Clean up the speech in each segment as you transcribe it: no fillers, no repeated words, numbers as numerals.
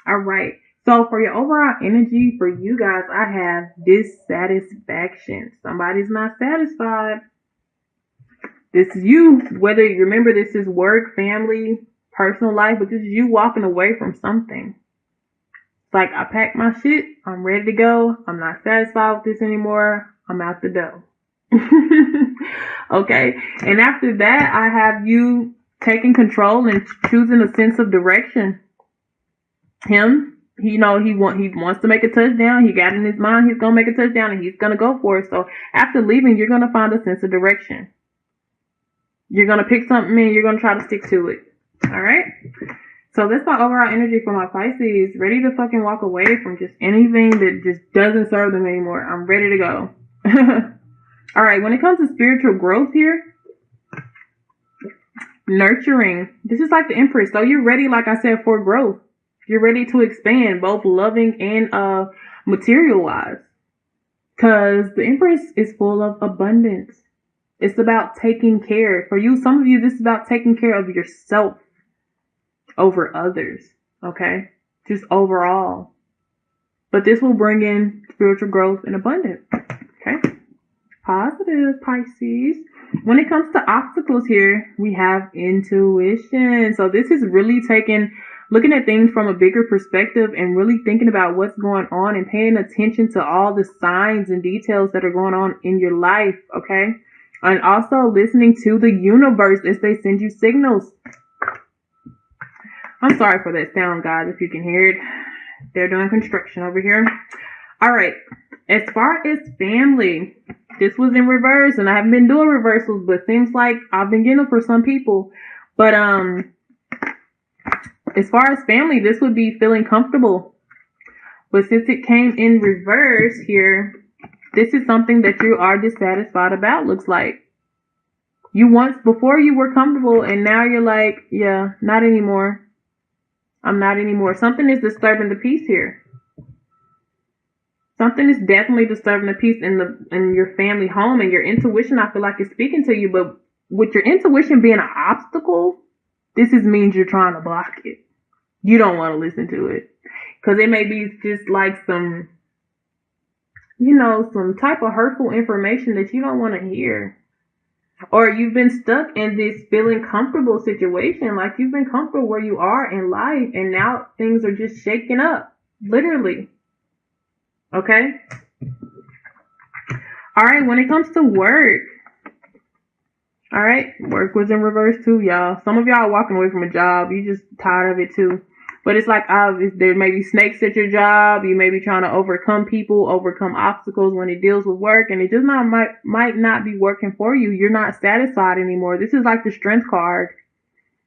All right. So for your overall energy for you guys, I have dissatisfaction. Somebody's not satisfied. This is you. Whether you remember this is work, family, personal life, but this is you walking away from something. It's like I packed my shit. I'm ready to go. I'm not satisfied with this anymore. I'm out the door. Okay. And after that, I have you taking control and choosing a sense of direction. Him, he wants to make a touchdown. He got in his mind he's gonna make a touchdown and he's gonna go for it. So after leaving, you're gonna find a sense of direction. You're gonna pick something and you're gonna try to stick to it. All right. So that's my overall energy for my Pisces. Ready to fucking walk away from just anything that just doesn't serve them anymore. I'm ready to go. All right. When it comes to spiritual growth here, nurturing. This is like the Empress. So you're ready, like I said, for growth. You're ready to expand, both loving and material wise. Because the Empress is full of abundance. It's about taking care. For you, some of you, this is about taking care of yourself over others. Okay? Just overall. But this will bring in spiritual growth and abundance. Okay? Positive, Pisces. When it comes to obstacles here, we have intuition. So this is really looking at things from a bigger perspective and really thinking about what's going on and paying attention to all the signs and details that are going on in your life, okay? And also listening to the universe as they send you signals. I'm sorry for that sound, guys, if you can hear it. They're doing construction over here. All right. As far as family, this was in reverse, and I haven't been doing reversals, but seems like I've been getting them for some people. But as far as family, this would be feeling comfortable. But since it came in reverse here, this is something that you are dissatisfied about, looks like. Before you were comfortable, and now you're like, yeah, not anymore. I'm not anymore. Something is disturbing the peace here. Something is definitely disturbing the peace in your family home, and your intuition, I feel like, is speaking to you. But with your intuition being an obstacle, this means you're trying to block it. You don't want to listen to it. Because it may be just like some type of hurtful information that you don't want to hear. Or you've been stuck in this feeling comfortable situation. Like you've been comfortable where you are in life, and now things are just shaking up. Literally. Okay? Alright, when it comes to work. Alright, work was in reverse too, y'all. Some of y'all are walking away from a job. You just tired of it too. But it's like there may be snakes at your job. You may be trying to overcome obstacles when it deals with work, and it just might not be working for you. You're not satisfied anymore. This is like the Strength card.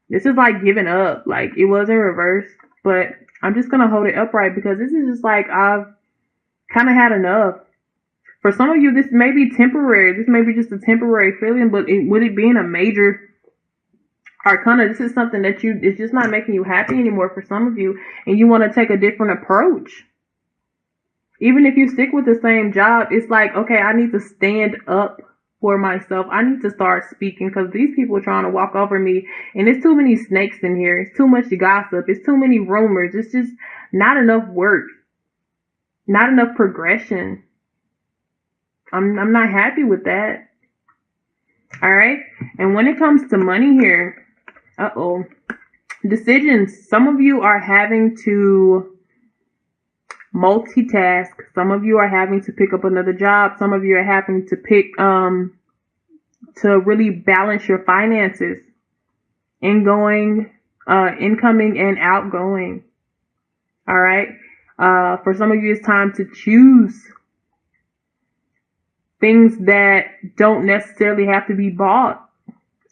This is like giving up. Like it was in reverse, but I'm just gonna hold it upright because this is just like I've kind of had enough. For some of you, this may be temporary. This may be just a temporary feeling, but with it being a major Arcana, this is something that it's just not making you happy anymore for some of you, and you want to take a different approach. Even if you stick with the same job, it's like, okay, I need to stand up for myself. I need to start speaking because these people are trying to walk over me, and there's too many snakes in here. It's too much gossip. It's too many rumors. It's just not enough work, not enough progression. I'm not happy with that. All right, and when it comes to money here. Decisions. Some of you are having to multitask. Some of you are having to pick up another job. Some of you are having to to really balance your finances. Incoming and outgoing. All right. For some of you, it's time to choose things that don't necessarily have to be bought.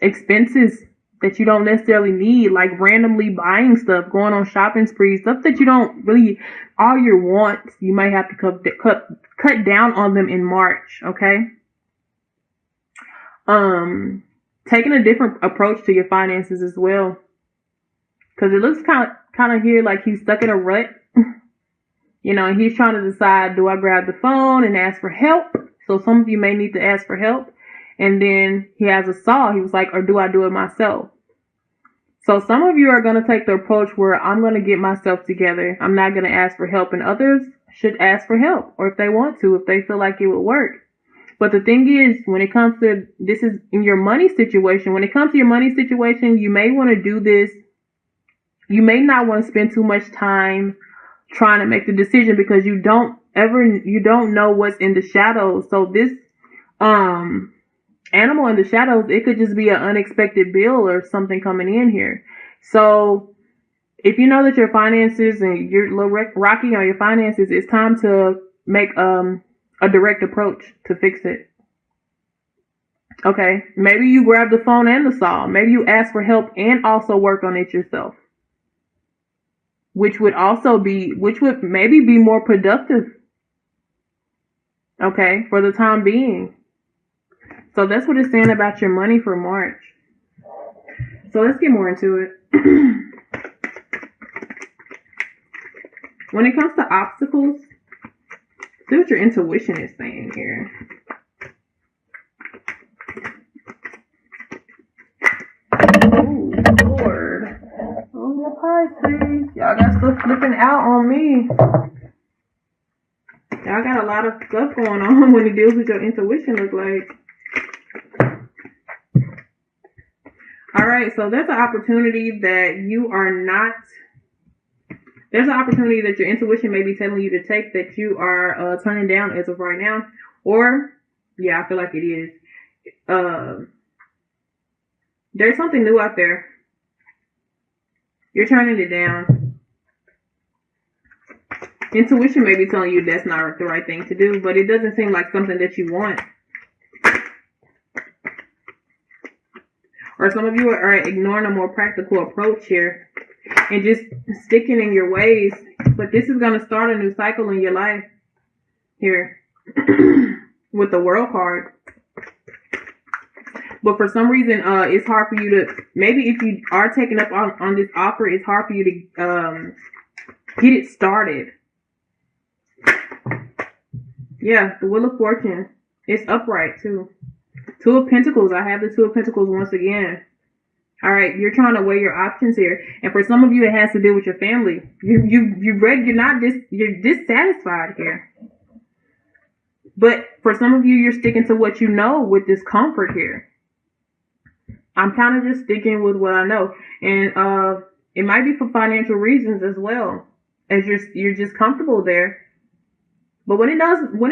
Expenses that you don't necessarily need, like randomly buying stuff, going on shopping sprees, stuff that you don't really, all your wants, you might have to cut down on them in March, okay? Taking a different approach to your finances as well. Because it looks kind of here like he's stuck in a rut. And he's trying to decide, do I grab the phone and ask for help? So some of you may need to ask for help. And then he has a saw. He was like, or do I do it myself? So some of you are going to take the approach where I'm going to get myself together. I'm not going to ask for help, and others should ask for help, or if they want to, if they feel like it would work. But the thing is, when it comes to, this is in your money situation, when it comes to your money situation, you may want to do this. You may not want to spend too much time trying to make the decision, because you don't know what's in the shadows. So this animal in the shadows, it could just be an unexpected bill or something coming in here. So if you know that your finances and you're a little rocky on your finances, it's time to make a direct approach to fix it. Okay, maybe you grab the phone and the saw. Maybe you ask for help and also work on it yourself, which would maybe be more productive. Okay, for the time being. So that's what it's saying about your money for March. So let's get more into it. When it comes to obstacles, see what your intuition is saying here. Oh, Lord. Oh, Pisces. Y'all got stuff flipping out on me. Y'all got a lot of stuff going on when it deals with your intuition, look like. Alright, so there's an opportunity that there's an opportunity that your intuition may be telling you to take that you are turning down as of right now. Or, yeah, I feel like it is. There's something new out there. You're turning it down. Intuition may be telling you that's not the right thing to do, but it doesn't seem like something that you want. Or some of you are ignoring a more practical approach here and just sticking in your ways. But this is going to start a new cycle in your life here with the World card. But for some reason, it's hard for you to, maybe if you are taking up on this offer, it's hard for you to get it started. Yeah, the Wheel of Fortune. It's upright too. Two of Pentacles. I have the Two of Pentacles once again. All right, you're trying to weigh your options here, and for some of you, it has to do with your family. You're dissatisfied here. But for some of you, you're sticking to what you know with this comfort here. I'm kind of just sticking with what I know, and it might be for financial reasons as well, as you're just comfortable there. But when it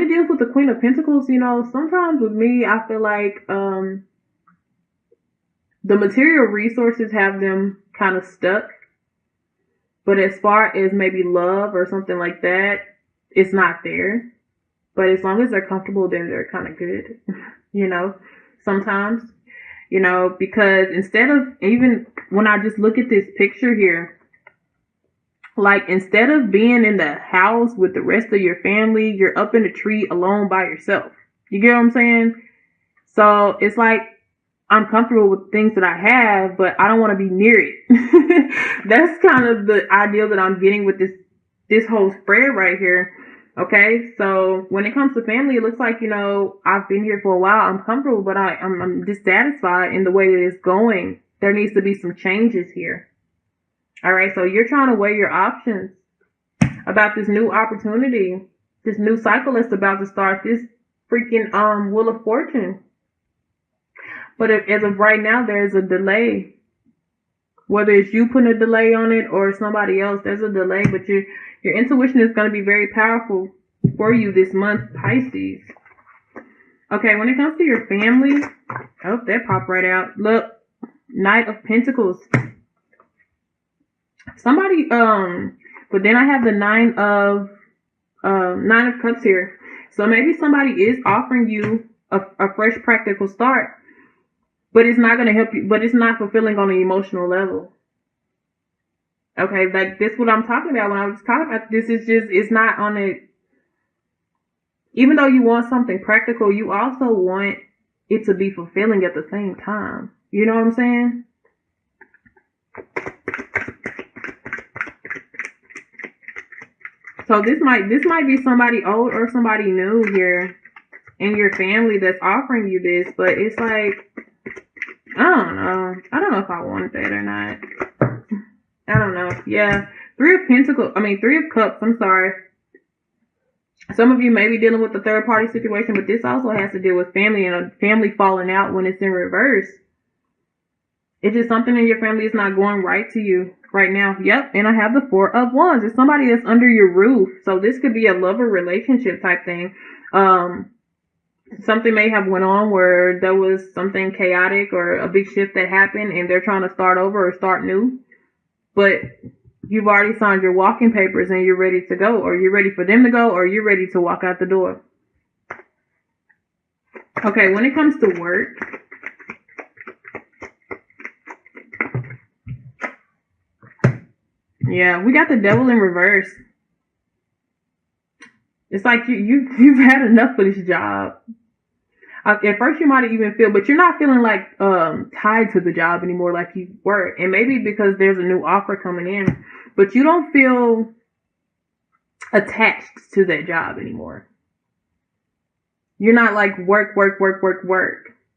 deals with the Queen of Pentacles, you know, sometimes with me, I feel like the material resources have them kind of stuck. But as far as maybe love or something like that, it's not there. But as long as they're comfortable, then they're kind of good, you know, sometimes, you know, because instead of, even when I just look at this picture here, like, instead of being in the house with the rest of your family, you're up in a tree alone by yourself. You get what I'm saying? So it's like, I'm comfortable with things that I have, but I don't want to be near it. That's kind of the ideal that I'm getting with this whole spread right here. Okay, so when it comes to family, it looks like, you know, I've been here for a while. I'm comfortable, but I'm dissatisfied in the way that it's going. There needs to be some changes here. All right, so you're trying to weigh your options about this new opportunity, this new cycle that's about to start, this freaking Wheel of Fortune. But as of right now, there's a delay. Whether it's you putting a delay on it or somebody else, there's a delay. But your intuition is going to be very powerful for you this month, Pisces. Okay, when it comes to your family, oh, that popped right out. Look, Knight of Pentacles. Somebody, but then I have the Nine of Cups here. So maybe somebody is offering you a fresh practical start, but it's not going to help you, but it's not fulfilling on an emotional level. Okay, like this, what I'm talking about when I was talking about this is just, it's not on it. Even though you want something practical, you also want it to be fulfilling at the same time. You know what I'm saying? So this might be somebody old or somebody new here in your family that's offering you this, but it's like, I don't know if I want that or not. I don't know. Yeah. Three of Cups. I'm sorry. Some of you may be dealing with the third party situation, but this also has to deal with family and a family falling out when it's in reverse. It's just something in your family is not going right to you right now. Yep. And I have the Four of Wands. It's somebody that's under your roof. So this could be a lover relationship type thing. Something may have went on where there was something chaotic or a big shift that happened and they're trying to start over or start new. But you've already signed your walking papers and you're ready to go, or you're ready for them to go, or you're ready to walk out the door. Okay, when it comes to work, yeah, we got the Devil in reverse. It's like you've had enough of this job. At first you might even feel, but you're not feeling like tied to the job anymore like you were. And maybe because there's a new offer coming in, but you don't feel attached to that job anymore. You're not like work.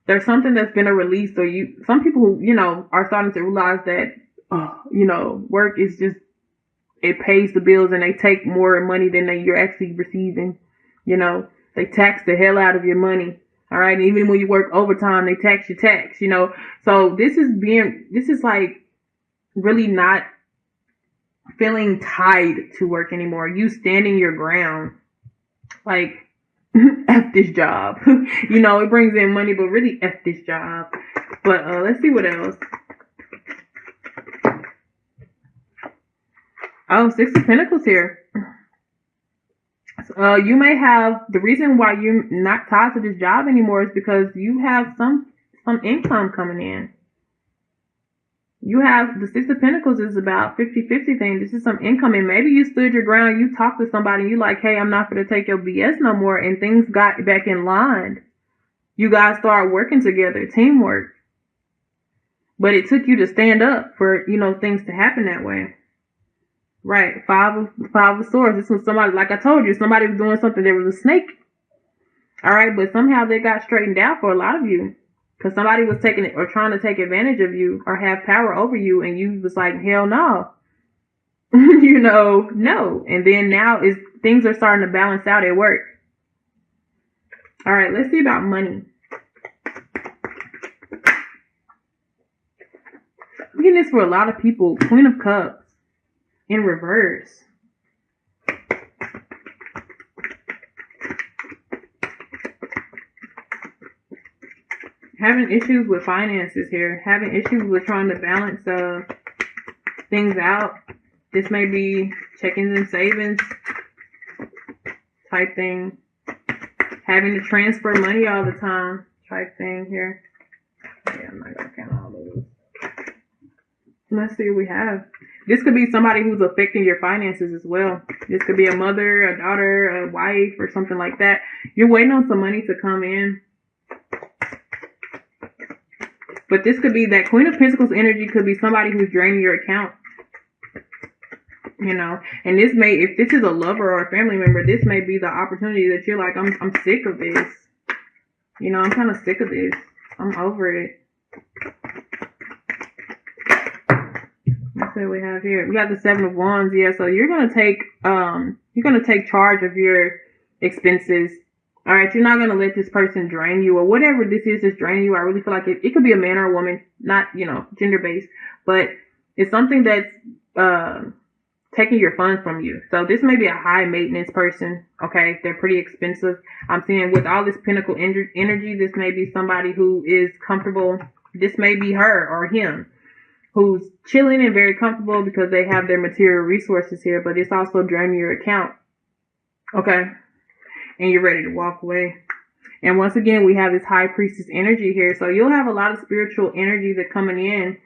There's something that's been a release. So some people who, are starting to realize that, work is just, it pays the bills and they take more money than you're actually receiving. They tax the hell out of your money. All right. And even when you work overtime, they tax your tax, So this is like really not feeling tied to work anymore. You standing your ground. Like, F this job. It brings in money, but really F this job. But let's see what else. Oh, Six of Pentacles here. You may have, the reason why you're not tied to this job anymore is because you have some income coming in. You have the Six of Pentacles is about 50-50 thing. This is some income, and maybe you stood your ground. You talked to somebody, and you like, hey, I'm not going to take your BS no more, and things got back in line. You guys started working together, teamwork. But it took you to stand up for, things to happen that way. Right, five of Swords. This was somebody, like I told you, somebody was doing something. There was a snake. All right, but somehow they got straightened out for a lot of you. Because somebody was taking it or trying to take advantage of you or have power over you, and you was like, hell no. No. And then now things are starting to balance out at work. All right, let's see about money. I'm getting this for a lot of people. Queen of Cups in reverse. Having issues with finances here. Having issues with trying to balance things out. This may be checkings and savings type thing. Having to transfer money all the time type thing here. Yeah, I'm not going to count all those. Let's see what we have. This could be somebody who's affecting your finances as well. This could be a mother, a daughter, a wife, or something like that. You're waiting on some money to come in. But this could be that Queen of Pentacles energy could be somebody who's draining your account. And this may, if this is a lover or a family member, this may be the opportunity that you're like, I'm sick of this. I'm kind of sick of this. I'm over it. Let's see what we have here. We got the Seven of Wands. Yeah, so you're gonna take charge of your expenses. All right, you're not going to let this person drain you or whatever this is that's draining you. I really feel like it could be a man or a woman, not, gender-based, but it's something that's taking your funds from you. So this may be a high-maintenance person, okay? They're pretty expensive. I'm seeing with all this Pentacle energy, this may be somebody who is comfortable. This may be her or him who's chilling and very comfortable because they have their material resources here, but it's also draining your account, okay? And you're ready to walk away. And once again, we have this High Priestess energy here. So you'll have a lot of spiritual energy that's coming in,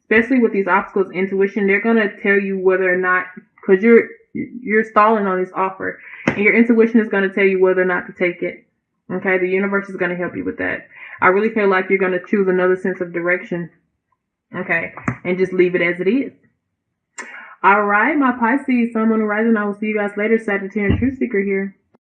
especially with these obstacles. Intuition, they're going to tell you whether or not, because you're stalling on this offer, and your intuition is going to tell you whether or not to take it. Okay, the universe is going to help you with that. I really feel like you're going to choose another sense of direction. Okay, and just leave it as it is. All right, my Pisces, Sun, Moon, and Rising. I will see you guys later. Sagittarius Truth Seeker here.